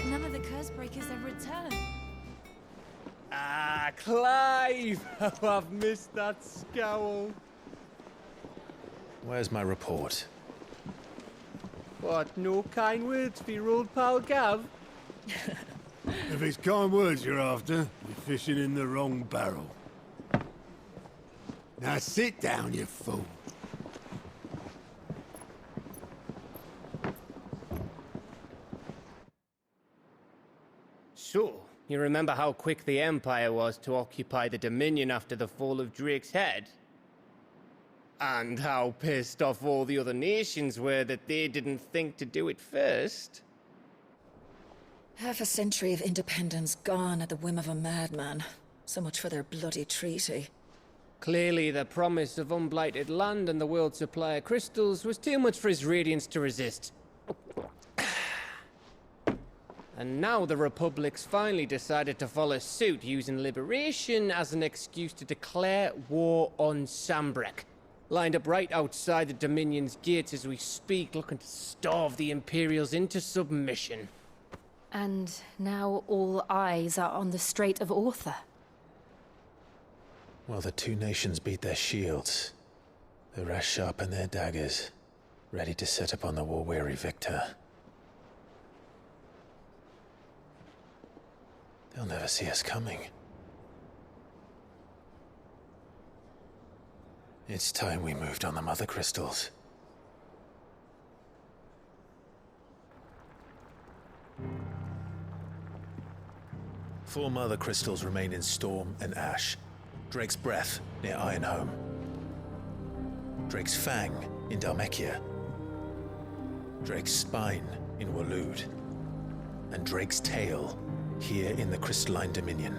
But none of the curse breakers have returned. Ah, Clive! Oh, I've missed that scowl. Where's my report? What, no kind words for your old pal Gav? If it's kind words you're after, you're fishing in the wrong barrel. Now sit down, you fool. So, you remember how quick the Empire was to occupy the Dominion after the fall of Drake's head? And how pissed off all the other nations were that they didn't think to do it first? Half a century of independence gone at the whim of a madman. So much for their bloody treaty. Clearly, the promise of unblighted land and the world's supply of crystals was too much for his radiance to resist. And now the Republic's finally decided to follow suit, using liberation as an excuse to declare war on Sambrek. Lined up right outside the Dominion's gates as we speak, looking to starve the Imperials into submission. And now all eyes are on the Strait of Author. Well, the two nations beat their shields. The rest sharpen their daggers, ready to set upon the war-weary victor. They'll never see us coming. It's time we moved on the Mother Crystals. Four Mother Crystals remain in Storm and Ash. Drake's Breath near Ironhome. Drake's Fang in Dhalmekia. Drake's Spine in Waloed. And Drake's Tail here in the Crystalline Dominion.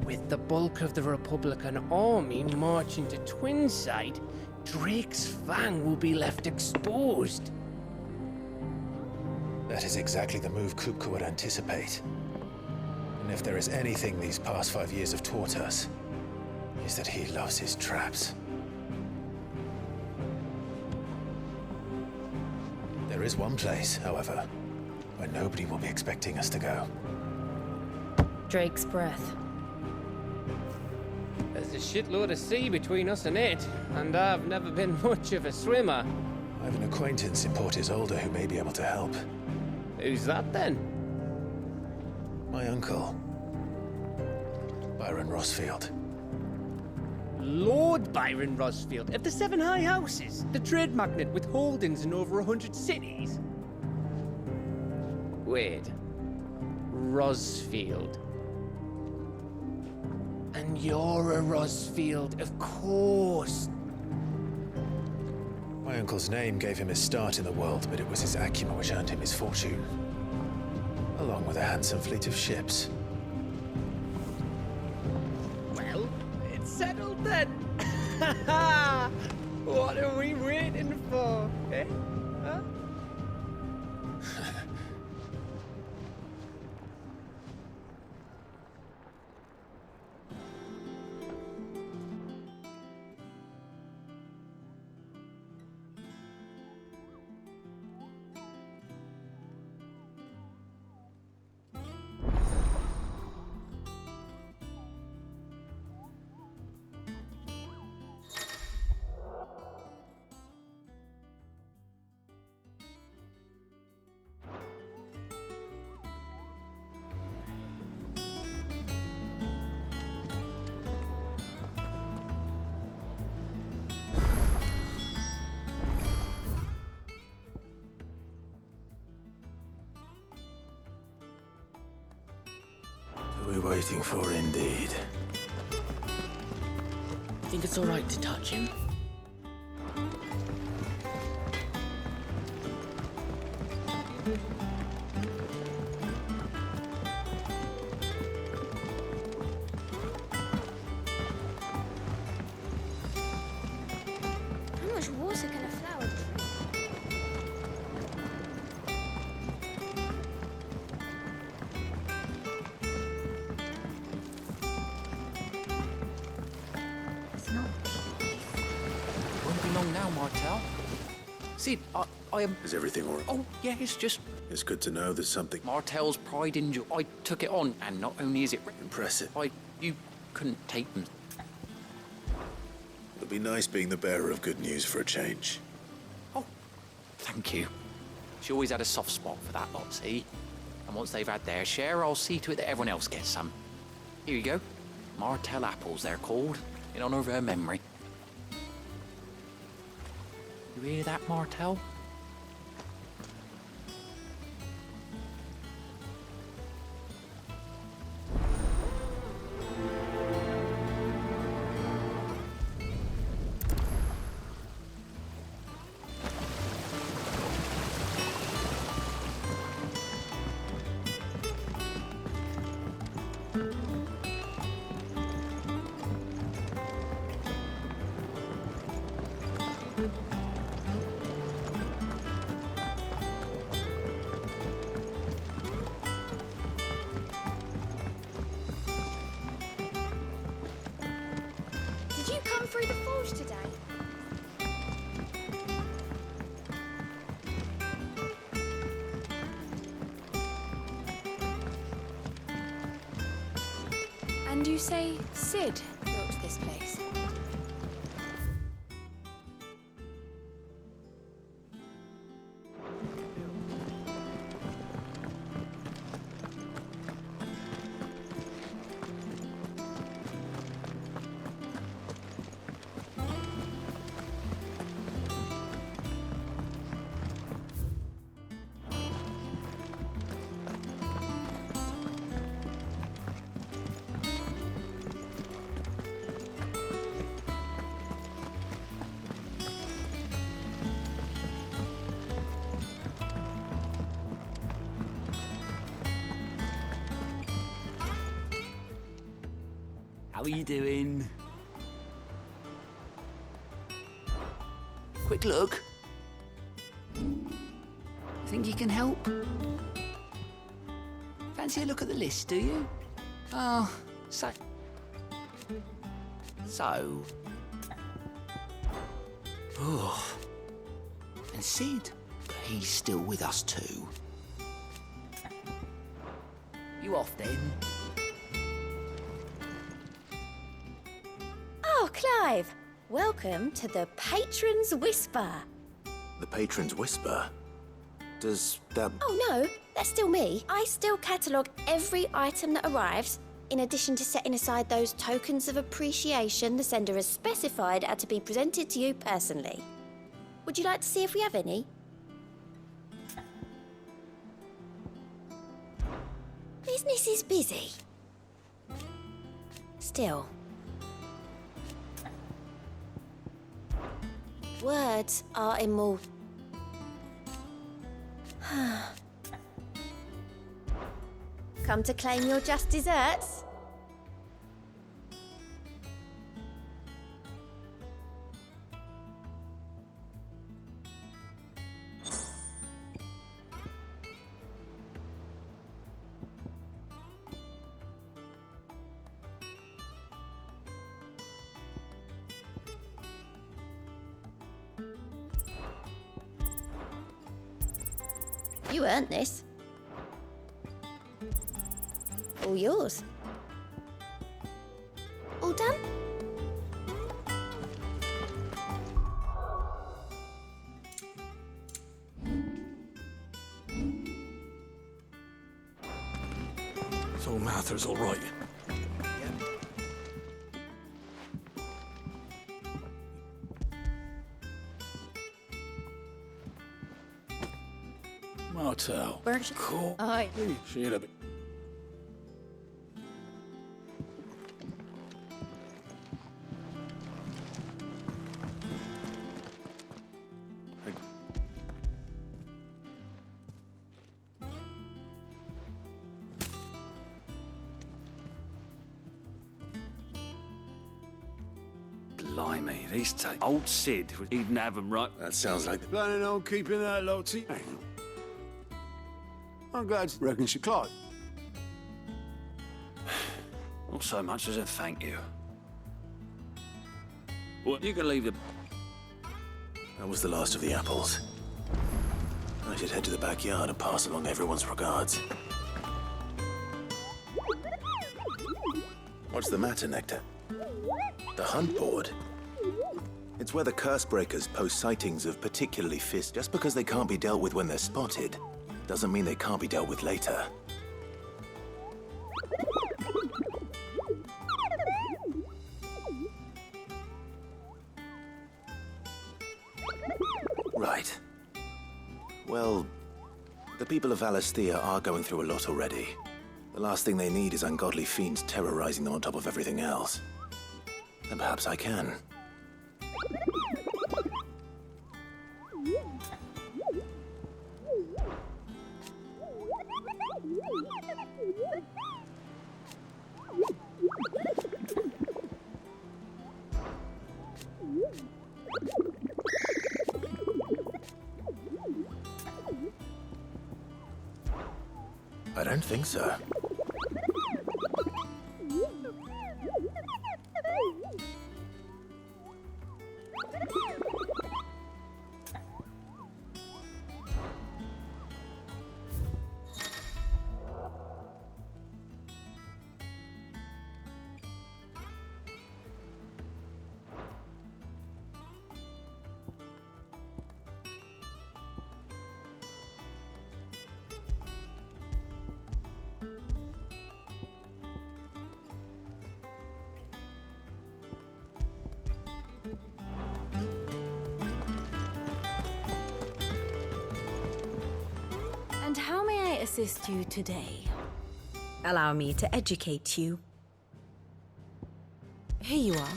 With the bulk of the Republican army marching to Twinside, Drake's Fang will be left exposed. That is exactly the move Kupka would anticipate. And if there is anything these past 5 years have taught us, is that he loves his traps. There is one place, however, where nobody will be expecting us to go. Drake's Breath. There's a shitload of sea between us and it, and I've never been much of a swimmer. I have an acquaintance in Port Isolde who may be able to help. Who's that then? My uncle, Byron Rossfield. Lord Byron Rossfield of the Seven High Houses, the trade magnate with holdings in over 100 cities. Wait, Rossfield. And you're a Rossfield, of course. My uncle's name gave him his start in the world, but it was his acumen which earned him his fortune. Along with a handsome fleet of ships. Well, it's settled then. What are we waiting for, eh? Huh? We're waiting for indeed. Think it's all right to touch him? How much water can a flower drink? Won't be long now, Martel. Sid, I am... Is everything all right? Oh, yeah, it's just... It's good to know there's something Martell's pride in you. I took it on, and not only is it... impressive. You couldn't take them. It'll be nice being the bearer of good news for a change. Oh, thank you. She always had a soft spot for that lot, see? And once they've had their share, I'll see to it that everyone else gets some. Here you go. Martell apples, they're called, in honor of her memory. You hear that, Martell? Did you come through the forge today? And you say Sid built this place? How are you doing? Quick look. Think you can help? Fancy a look at the list, do you? Oh, so... Oh. And Sid, he's still with us too. You off then? Oh, Clive! Welcome to the Patron's Whisper. The Patron's Whisper? Does that... Oh no, that's still me. I still catalogue every item that arrives, in addition to setting aside those tokens of appreciation the sender has specified are to be presented to you personally. Would you like to see if we have any? Business is busy. Still. Words are immortal. Come to claim your just desserts? You earned this. All yours. All done? So Mather's all right. Martell. Berkshire. Cool. Aye. She had a bit. Blimey, these take... Old Sid, he didn't have them right. That sounds like... Planning on keeping that Lottie? I'm glad. Reckon she Clive. Not so much as a thank you. Well, you can leave the... That was the last of the apples. I should head to the backyard and pass along everyone's regards. What's the matter, Nectar? The hunt board? It's where the curse breakers post sightings of particularly fierce. Just because they can't be dealt with when they're spotted, doesn't mean they can't be dealt with later. Right. Well, the people of Valisthea are going through a lot already. The last thing they need is ungodly fiends terrorizing them on top of everything else. Then perhaps I can. I don't think so. And how may I assist you today? Allow me to educate you. Here you are.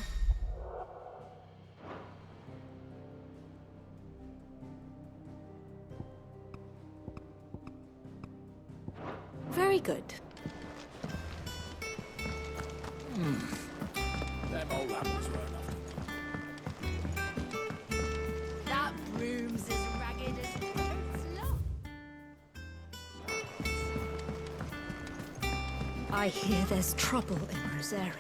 Very good. Them old apples were enough. That room's as ragged as Toad's luck. I hear there's trouble in Rosaria.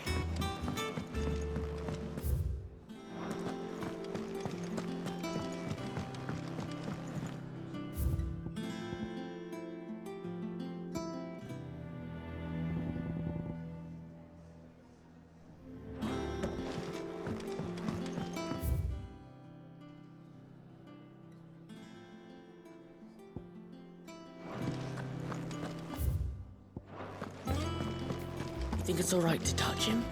Think it's all right to touch him?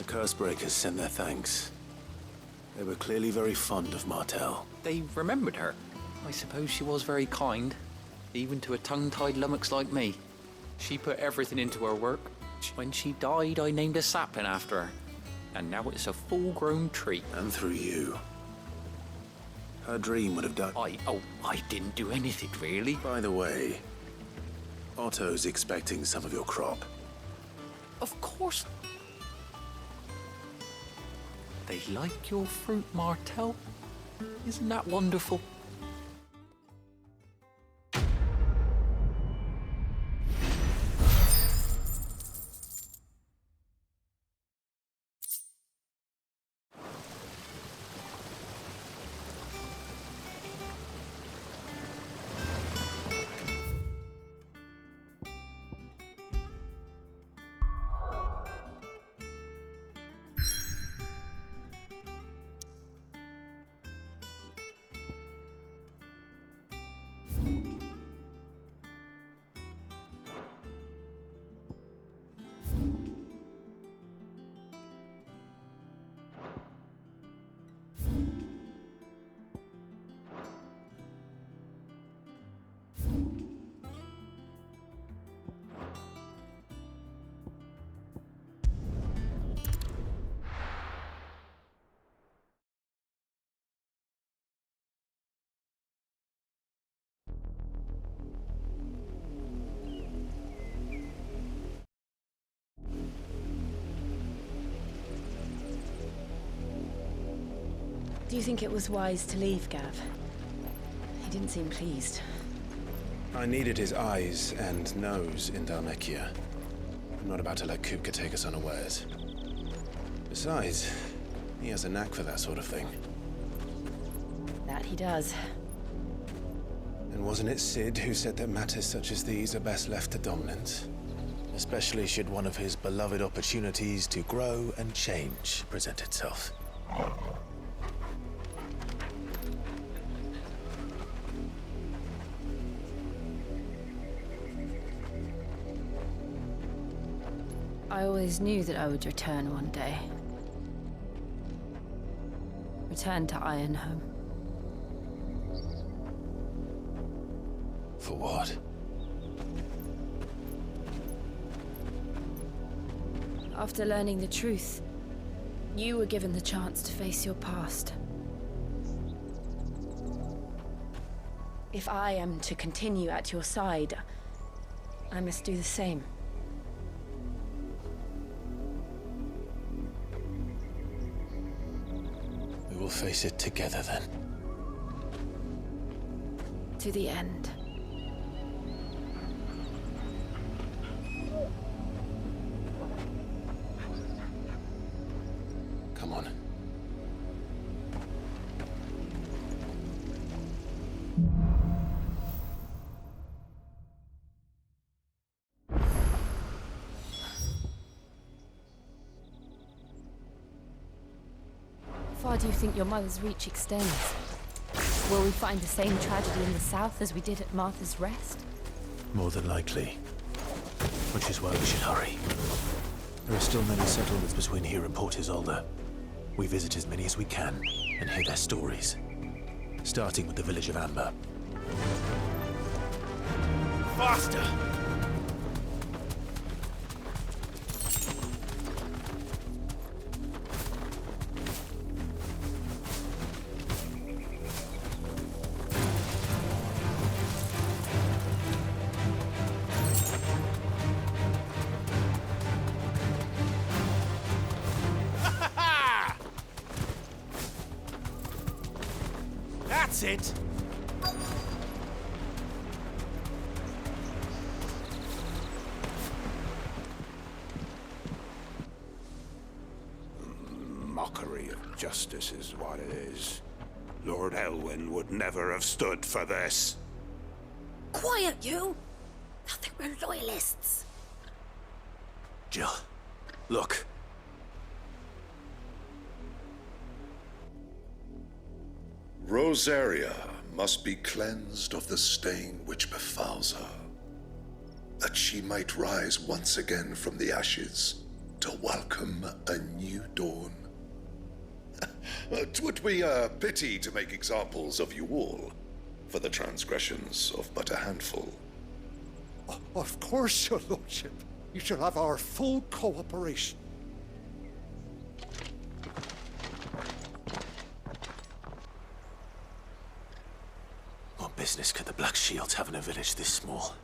Cursebreakers sent their thanks. They were clearly very fond of Martel. They remembered her. I suppose she was very kind, even to a tongue-tied lummox like me. She put everything into her work. When she died, I named a sapling after her. And now it's a full-grown tree. And through you. Her dream would have done... I didn't do anything, really. By the way, Otto's expecting some of your crop. Of course. They like your fruit, Martel. Isn't that wonderful? Do you think it was wise to leave, Gav? He didn't seem pleased. I needed his eyes and nose in Dhalmekia. I'm not about to let Kupka take us unawares. Besides, he has a knack for that sort of thing. That he does. And wasn't it Sid who said that matters such as these are best left to dominance? Especially should one of his beloved opportunities to grow and change present itself. I always knew that I would return one day. Return to Ironhome. For what? After learning the truth, you were given the chance to face your past. If I am to continue at your side, I must do the same. We will face it together then. To the end. Come on. How far do you think your mother's reach extends? Will we find the same tragedy in the south as we did at Martha's Rest? More than likely. Which is why we should hurry. There are still many settlements between here and Port Isolde. We visit as many as we can and hear their stories. Starting with the village of Amber. Faster! That's it! Mockery of justice is what it is. Lord Elwyn would never have stood for this. Quiet, you! I think we're loyalists. Jill, look. Rosaria must be cleansed of the stain which befouls her, that she might rise once again from the ashes to welcome a new dawn. 'Twould be a pity to make examples of you all, for the transgressions of but a handful. Of course, your lordship. You shall have our full cooperation. What business could the Black Shields have in a village this small?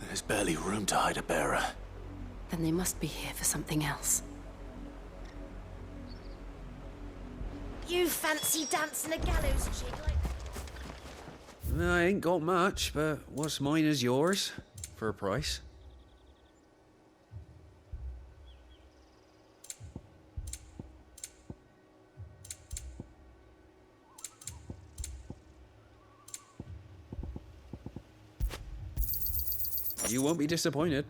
There's barely room to hide a bearer. Then they must be here for something else. You fancy dancing a gallows jig like... I ain't got much, but what's mine is yours, for a price. You won't be disappointed.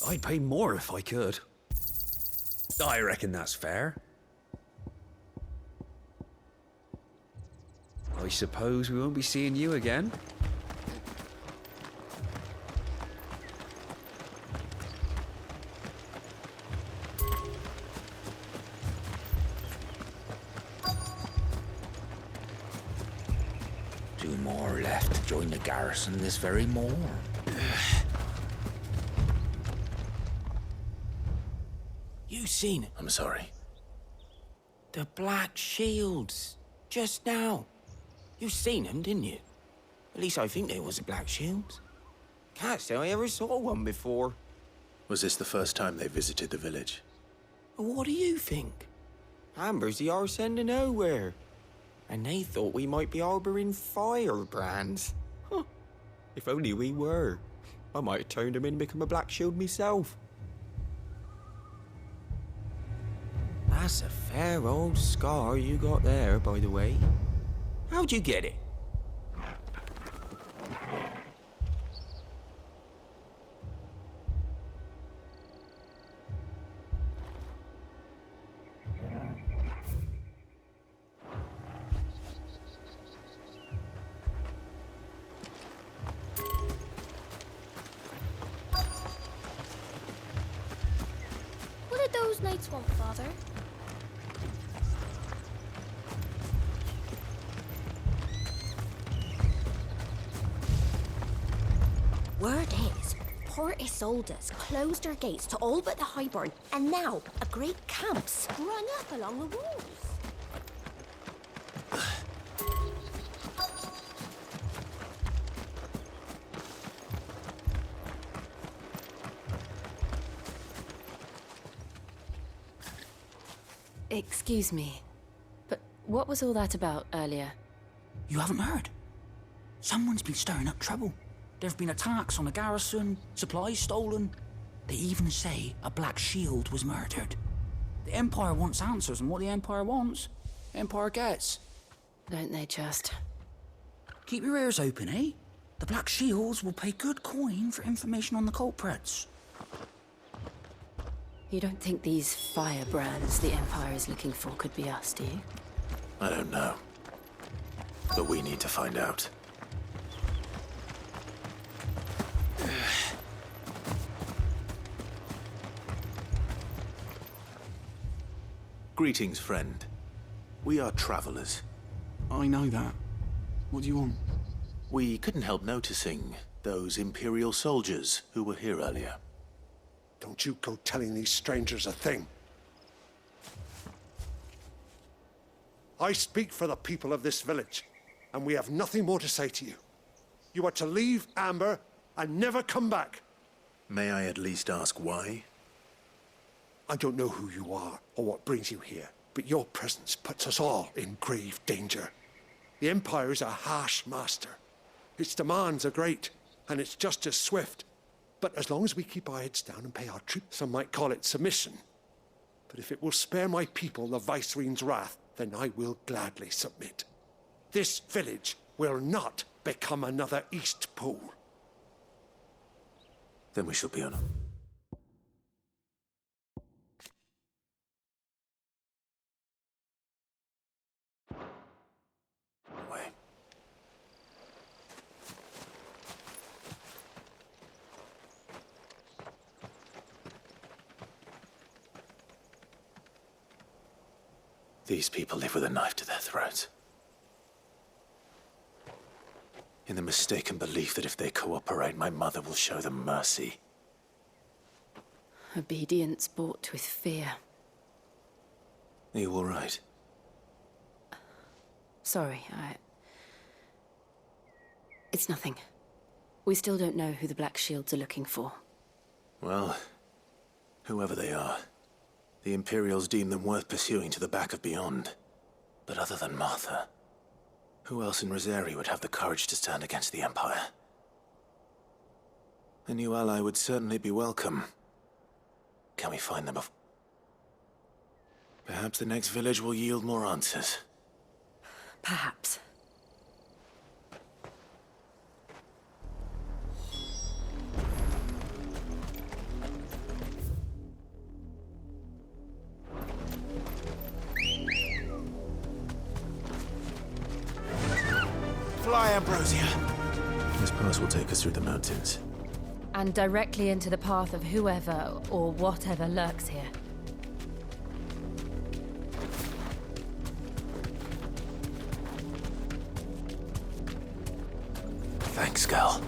I'd pay more if I could. I reckon that's fair. I suppose we won't be seeing you again. Two more left to join the garrison this very morn. You seen it? I'm sorry. The Black Shields. Just now. You seen them, didn't you? At least I think they was the Black Shields. Can't say I ever saw one before. Was this the first time they visited the village? What do you think? Amber's the arse end of nowhere. And they thought we might be harboring firebrands. Huh. If only we were. I might have turned them in and become a Black Shield myself. That's a fair old scar you got there, by the way. How'd you get it? What did those knights want, Father? Word is, Port Isolde's closed her gates to all but the Highborn, and now a great camp sprung up along the walls. Excuse me, but what was all that about earlier? You haven't heard? Someone's been stirring up trouble. There've been attacks on the garrison, supplies stolen. They even say a Black Shield was murdered. The Empire wants answers, and what the Empire wants, the Empire gets. Don't they just? Keep your ears open, eh? The Black Shields will pay good coin for information on the culprits. You don't think these firebrands the Empire is looking for could be us, do you? I don't know. But we need to find out. Greetings, friend. We are travelers. I know that. What do you want? We couldn't help noticing those Imperial soldiers who were here earlier. Don't you go telling these strangers a thing. I speak for the people of this village, and we have nothing more to say to you. You are to leave Amber and never come back. May I at least ask why? I don't know who you are or what brings you here, but your presence puts us all in grave danger. The Empire is a harsh master. Its demands are great, and its justice swift. But as long as we keep our heads down and pay our tribute, some might call it submission. But if it will spare my people the Viceroy's wrath, then I will gladly submit. This village will not become another East Pool. Then we shall be on. Away. These people live with a knife to their throats. In the mistaken belief that if they cooperate, my mother will show them mercy. Obedience bought with fear. Are you all right? Sorry, It's nothing. We still don't know who the Black Shields are looking for. Well, whoever they are, the Imperials deem them worth pursuing to the back of beyond. But other than Martha, who else in Rosari would have the courage to stand against the Empire? A new ally would certainly be welcome. Can we find them? Perhaps the next village will yield more answers. Perhaps. Fly, Ambrosia! This pass will take us through the mountains. And directly into the path of whoever or whatever lurks here. Thanks, girl.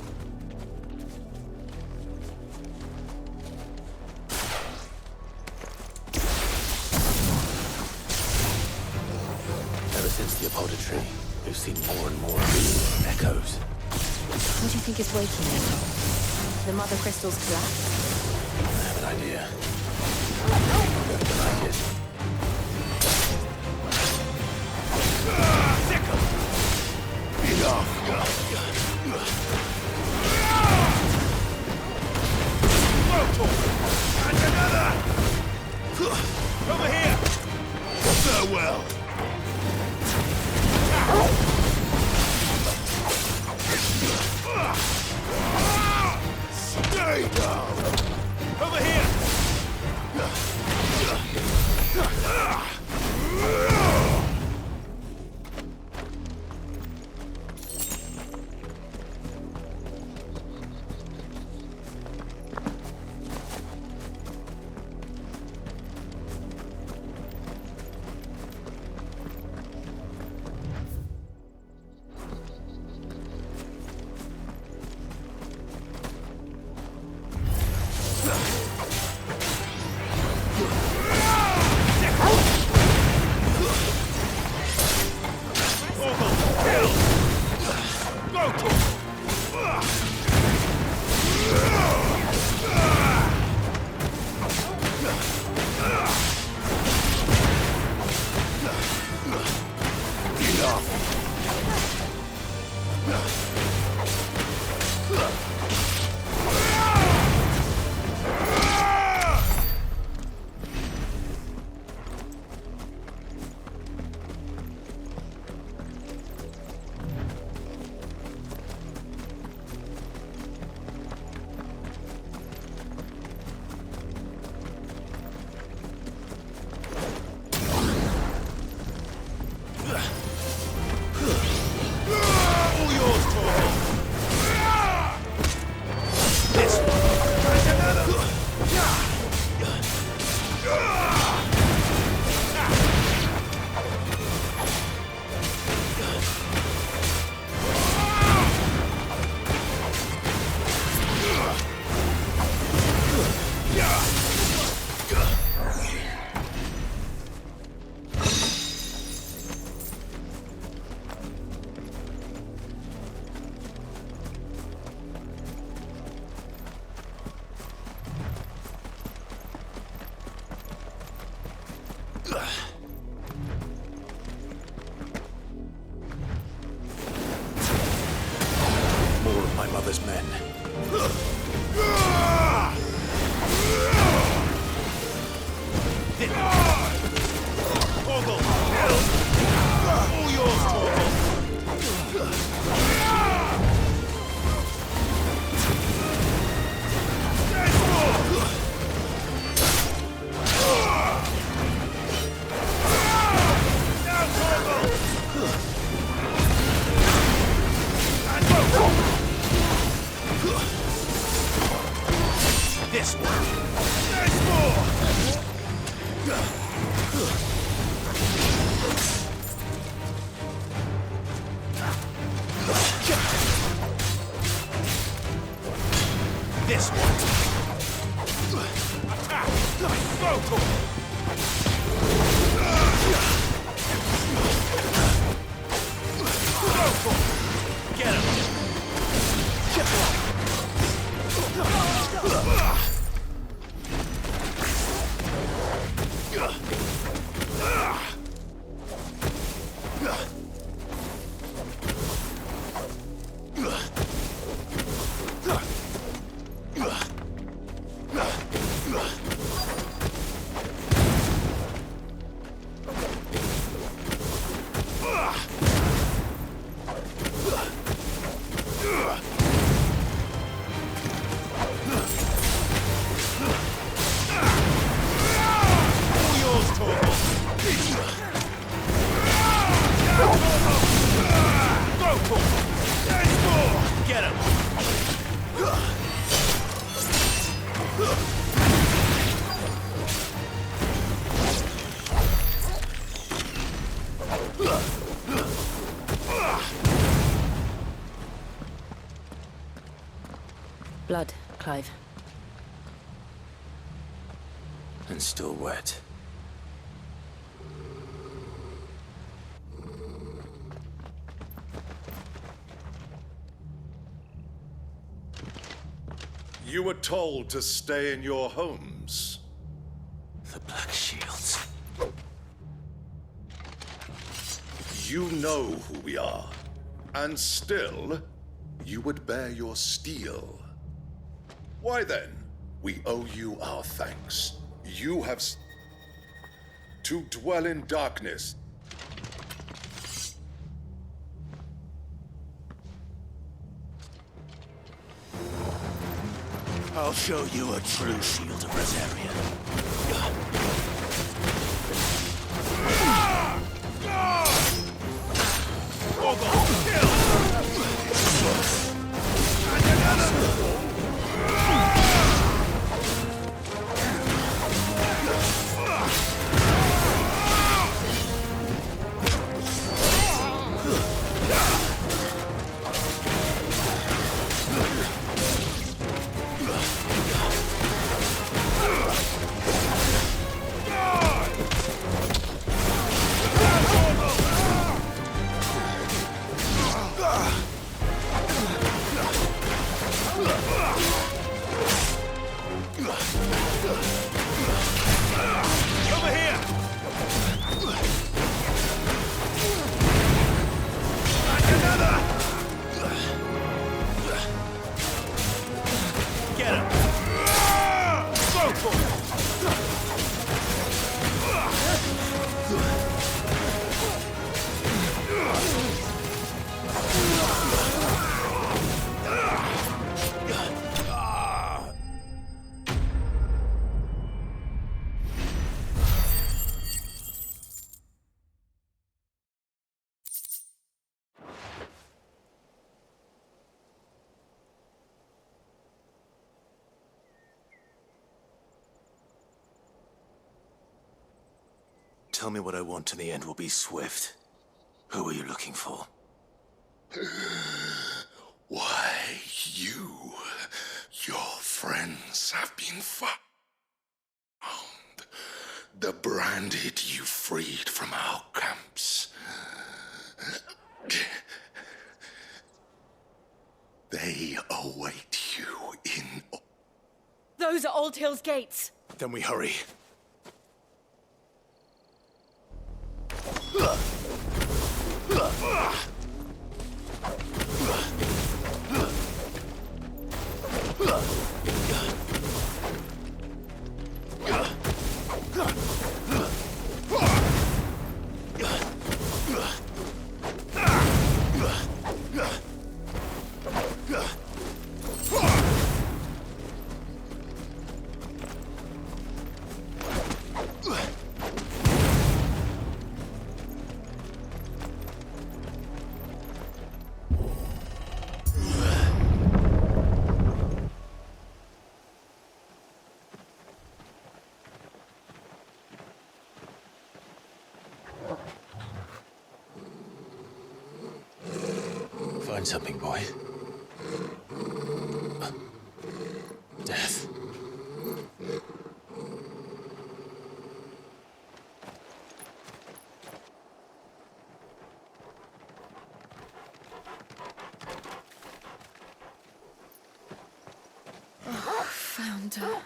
Ever since the Apollo tree, we've seen more and more echoes. What do you think is waking them? The Mother Crystal's collapse? I have an idea. I'm going to like it. Enough! And another! Over here! Farewell! Stay down! Over here! More of my mother's men. Torgal! All yours, Torgal! This one! There's more! This one! Attack! Go, Torgal! Get him! Blood, Clive. And still wet. You were told to stay in your homes. The Black Shields. You know who we are. And still, you would bear your steel. Why then, we owe you our thanks. You have to dwell in darkness. I'll show you a true shield of Rosaria. Tell me what I want and the end will be swift. Who are you looking for? Why, your friends have been found. The branded you freed from our camps. They await you in... Those are Old Hill's gates. Then we hurry. Find something, boy. Death. Found her.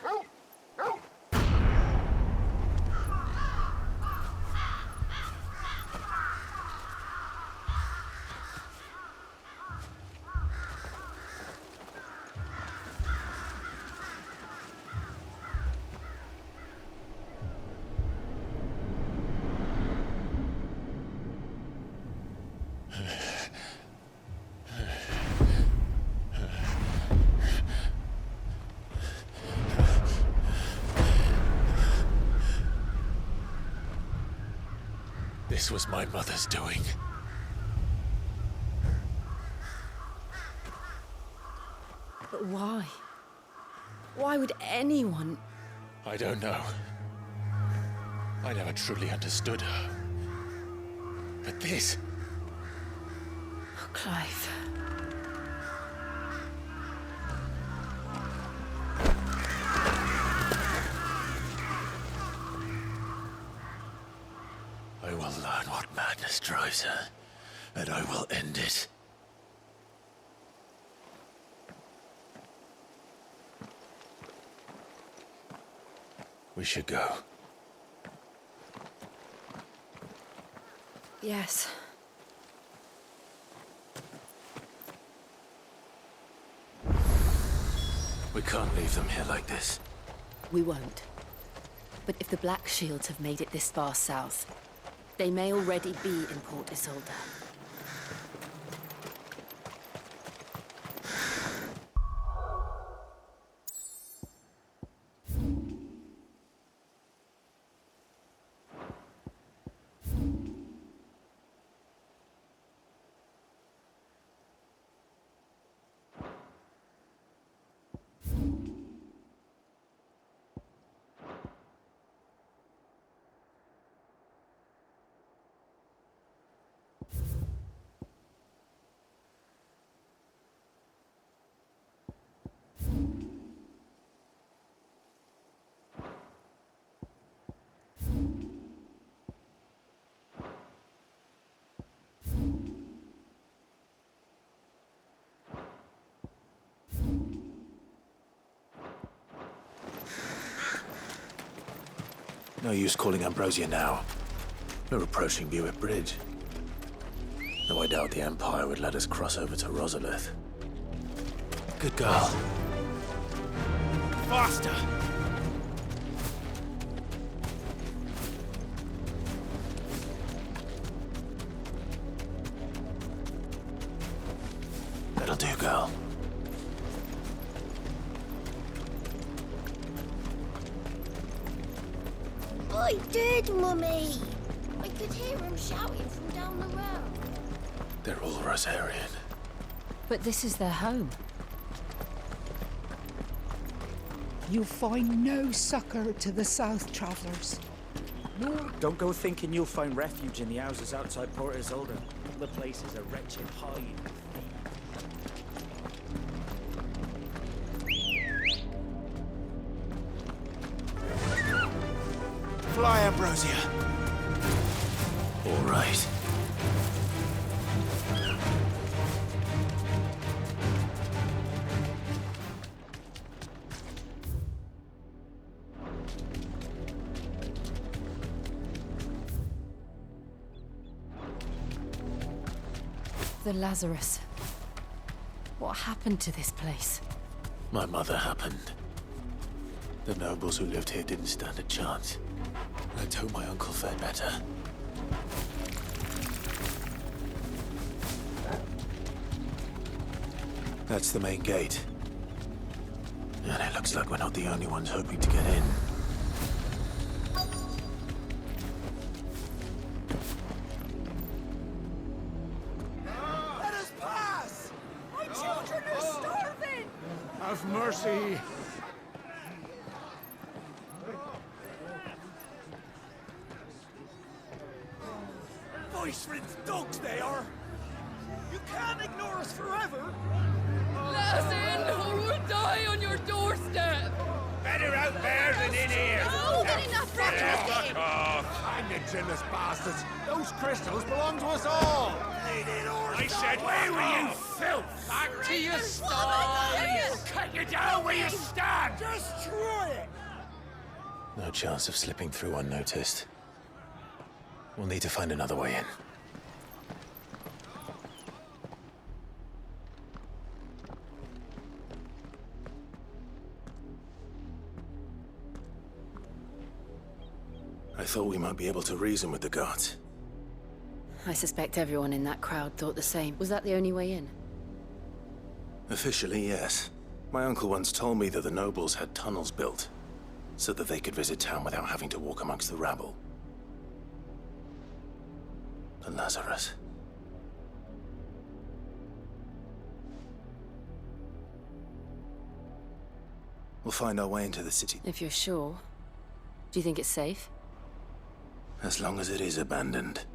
This was my mother's doing. But why? Why would anyone... I don't know. I never truly understood her. But this... Oh, Clive. I will learn what madness drives her, and I will end it. We should go. Yes. We can't leave them here like this. We won't. But if the Black Shields have made it this far south, they may already be in Port Isolde. No use calling Ambrosia now. We're approaching Buick Bridge. Though I doubt the Empire would let us cross over to Rosalith. Good girl. Faster! That'll do, girl. I did, Mummy! I could hear him shouting from down the road. They're all Rosarian. But this is their home. You find no succor to the South Travellers. No, don't go thinking you'll find refuge in the houses outside Port Isolde. The place is a wretched hide. Fly, Ambrosia! All right. The Lazarus. What happened to this place? My mother happened. The nobles who lived here didn't stand a chance. Let's hope my uncle fared better. That's the main gate. And it looks like we're not the only ones hoping to get in. Let us pass! My children are starving! Have mercy! Voice-riddled dogs they are! You can't ignore us forever! Let us in, or we'll die on your doorstep! Better out there than in here! Oh, get enough for Fuck off! Hang the jealous bastards! Those crystals belong to us all! I said, where were you, filth? Back to your stall! Cut you down where you stand! Destroy it! No chance of slipping through unnoticed. We'll need to find another way in. I thought we might be able to reason with the guards. I suspect everyone in that crowd thought the same. Was that the only way in? Officially, yes. My uncle once told me that the nobles had tunnels built, so that they could visit town without having to walk amongst the rabble. The Lazarus. They We'll find our way into the city. If you're sure. Do you think it's safe? As long as it is abandoned.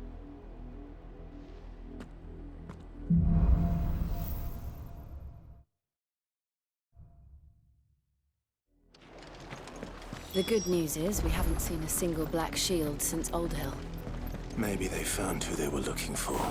The good news is we haven't seen a single black shield since Old Hill. Maybe they found who they were looking for.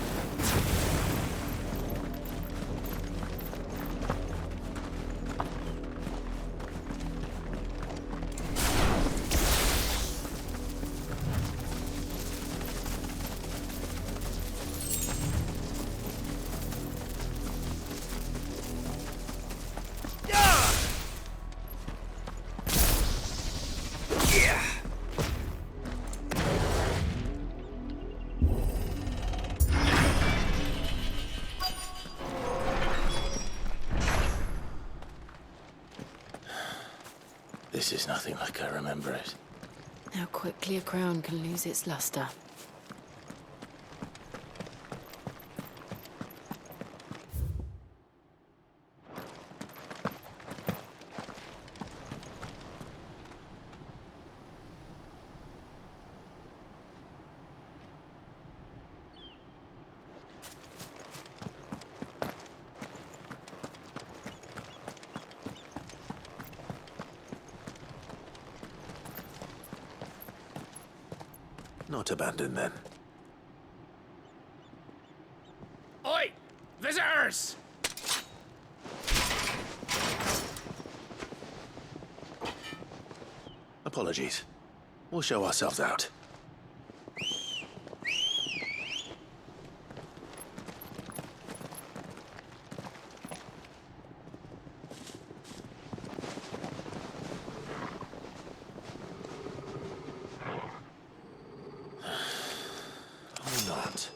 This is nothing like I remember it. How quickly a crown can lose its luster. Not abandoned, then. Oi! Visitors! Apologies. We'll show ourselves out. Not.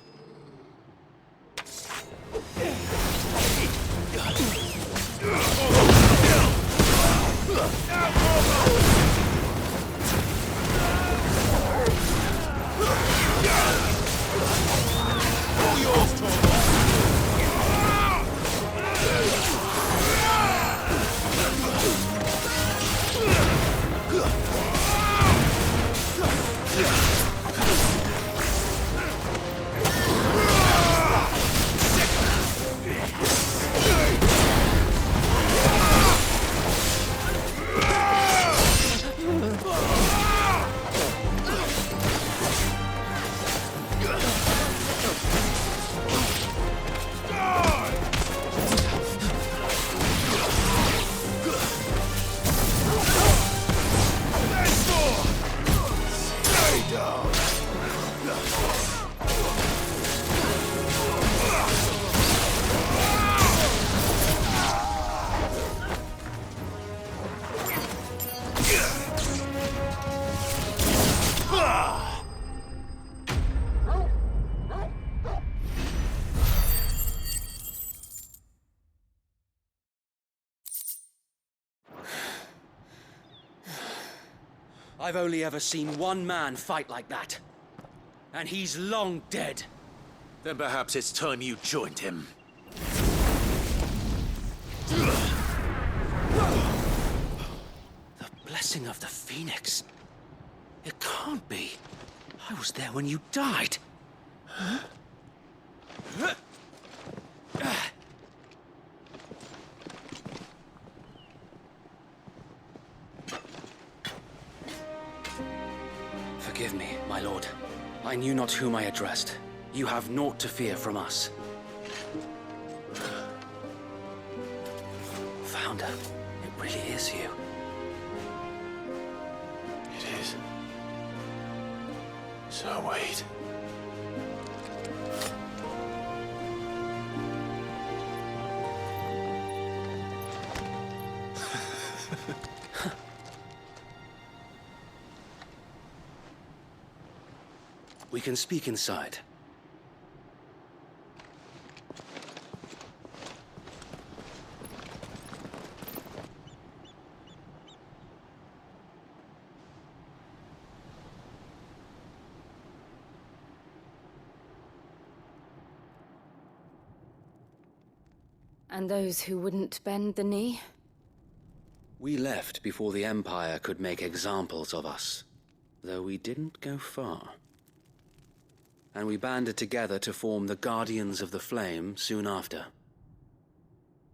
I've only ever seen one man fight like that. And he's long dead. Then perhaps it's time you joined him. The blessing of the Phoenix. It can't be. I was there when you died. Huh? Forgive me, my lord. I knew not whom I addressed. You have naught to fear from us. Founder, it really is you. It is. So wait. We can speak inside. And those who wouldn't bend the knee? We left before the Empire could make examples of us, though we didn't go far. And we banded together to form the Guardians of the Flame soon after.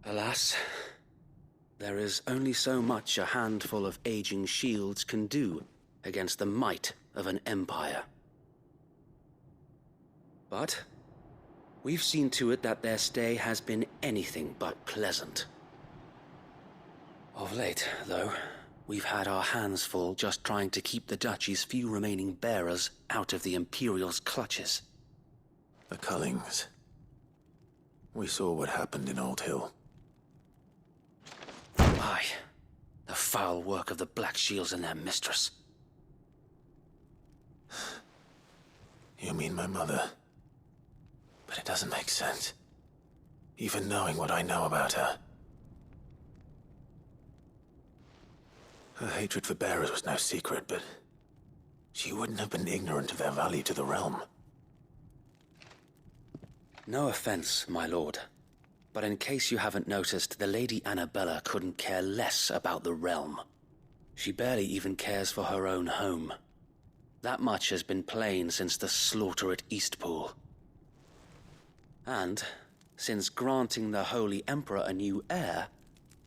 Alas, there is only so much a handful of aging shields can do against the might of an empire. But we've seen to it that their stay has been anything but pleasant. Of late, though, we've had our hands full just trying to keep the Duchy's few remaining bearers out of the Imperial's clutches. The Cullings. We saw what happened in Old Hill. Aye, the foul work of the Black Shields and their mistress. You mean my mother? But it doesn't make sense. Even knowing what I know about her. Her hatred for bearers was no secret, but she wouldn't have been ignorant of their value to the realm. No offense, my lord, but in case you haven't noticed, the Lady Annabella couldn't care less about the realm. She barely even cares for her own home. That much has been plain since the slaughter at Eastpool. And, since granting the Holy Emperor a new heir,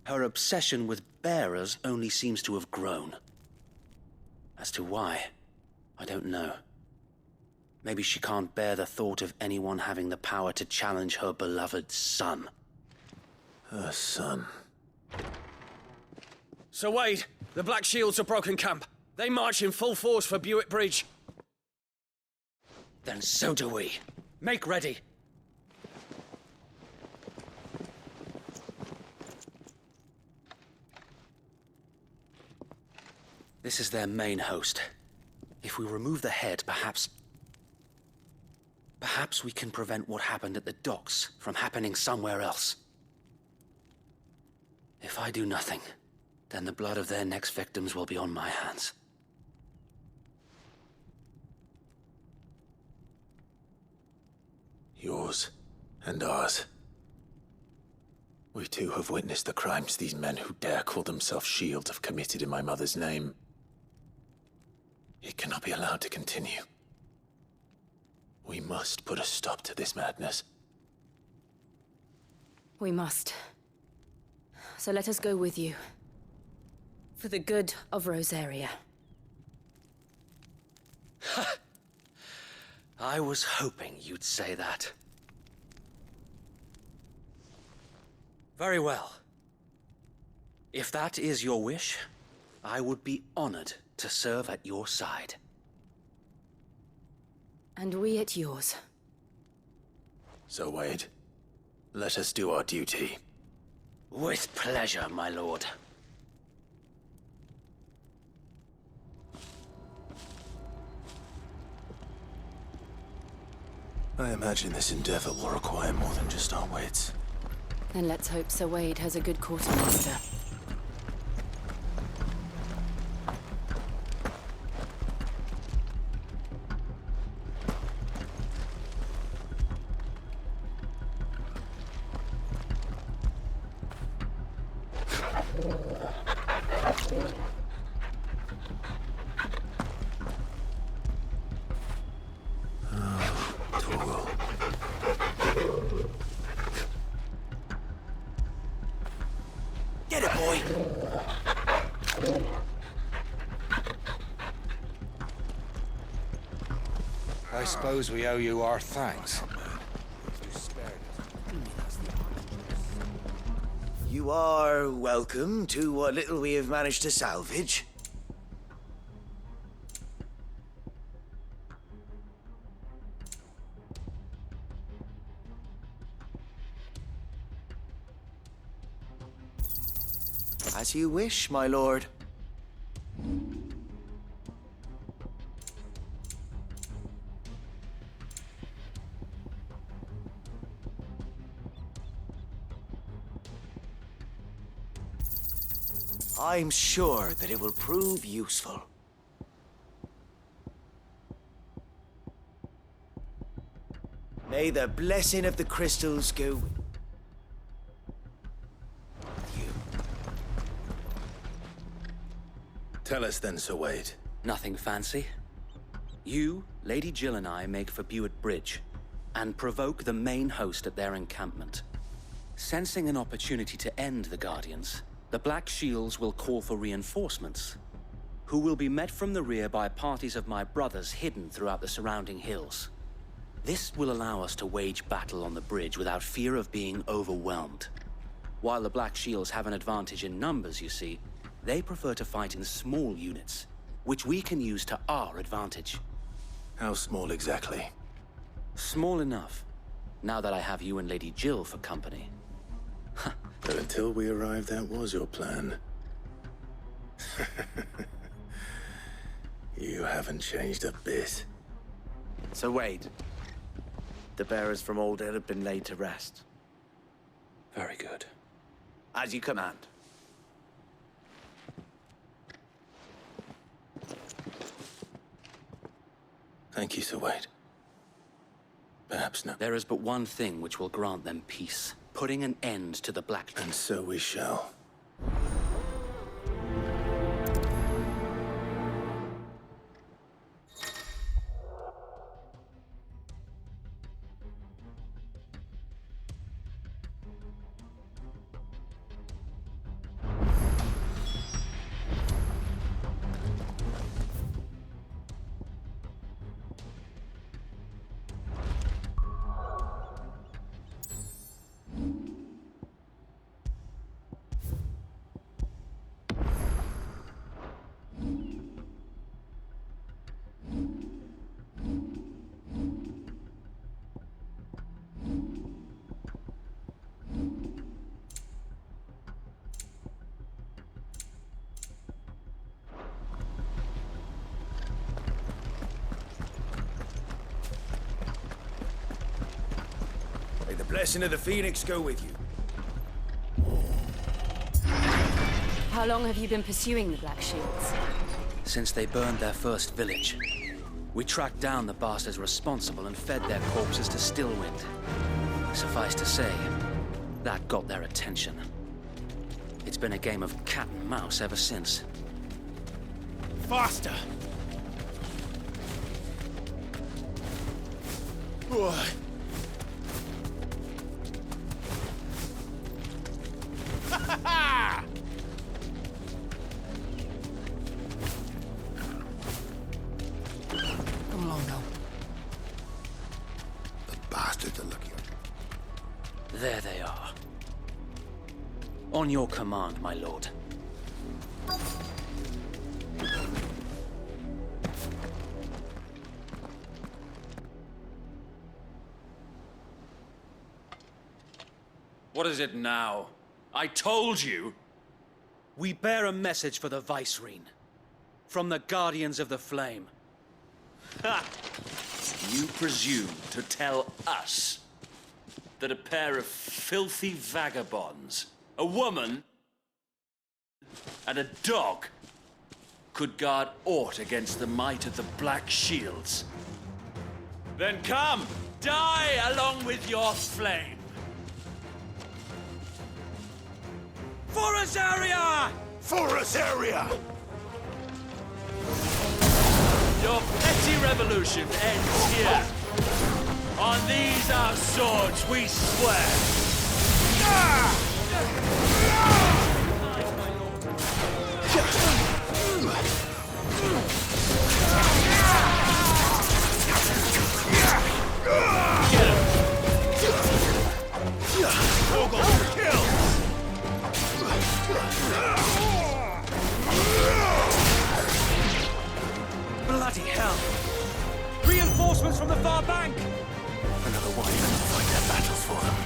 her obsession with bearers only seems to have grown. As to why, I don't know. Maybe she can't bear the thought of anyone having the power to challenge her beloved son. Her son. Sir Wade, the Black Shields have broken camp. They march in full force for Buick Bridge. Then so do we. Make ready. This is their main host. If we remove the head, perhaps we can prevent what happened at the docks from happening somewhere else. If I do nothing, then the blood of their next victims will be on my hands. Yours and ours. We too have witnessed the crimes these men who dare call themselves shields have committed in my mother's name. It cannot be allowed to continue. We must put a stop to this madness. We must. So let us go with you. For the good of Rosaria. I was hoping you'd say that. Very well. If that is your wish, I would be honored to serve at your side. And we at yours. So, Wade, let us do our duty. With pleasure, my lord. I imagine this endeavor will require more than just our wits. Then let's hope Sir Wade has a good quartermaster. Get it, boy! I suppose we owe you our thanks. You are welcome to what little we have managed to salvage. As you wish, my lord. I'm sure that it will prove useful. May the blessing of the crystals go with you. Tell us then, Sir Wade. Nothing fancy. You, Lady Jill and I make for Buett Bridge and provoke the main host at their encampment. Sensing an opportunity to end the Guardians, the Black Shields will call for reinforcements, who will be met from the rear by parties of my brothers hidden throughout the surrounding hills. This will allow us to wage battle on the bridge without fear of being overwhelmed. While the Black Shields have an advantage in numbers, you see, they prefer to fight in small units, which we can use to our advantage. How small exactly? Small enough, now that I have you and Lady Jill for company. But until we arrived, that was your plan. You haven't changed a bit. So Wade, the bearers from Aldale have been laid to rest. Very good. As you command. Thank you, Sir Wade. Perhaps not. There is but one thing which will grant them peace. Putting an end to the Black... And so we shall. May the blessing of the Phoenix go with you. How long have you been pursuing the Black Shields? Since they burned their first village. We tracked down the bastards responsible and fed their corpses to Stillwind. Suffice to say, that got their attention. It's been a game of cat and mouse ever since. Faster! Come along now. The bastards are looking. There they are. On your command, my lord. What is it now? I told you! We bear a message for the Vicereine. From the Guardians of the Flame. Ha! You presume to tell us that a pair of filthy vagabonds, a woman and a dog, could guard aught against the might of the Black Shields? Then come, die along with your flame! For Azaria! For Azaria! Your petty revolution ends here. On these our swords we swear. Get him! Chocobo, kill! Bloody hell! Reinforcements from the far bank! Another one even to fight their battles for them.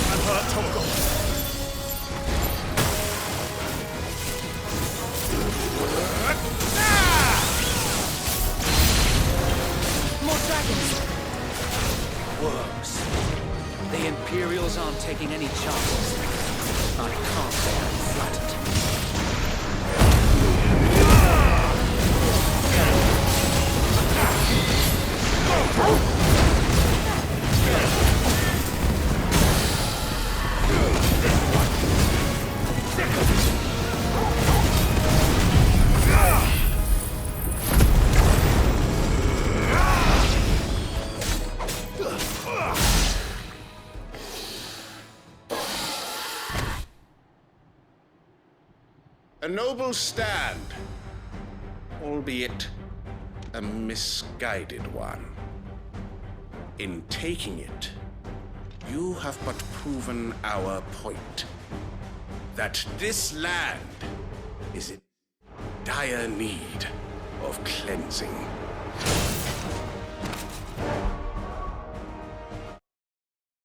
I'm hurt, Chocobo. More dragons! Worms. The Imperials aren't taking any chances. A noble stand, albeit a misguided one. In taking it, you have but proven our point. That this land is in dire need of cleansing.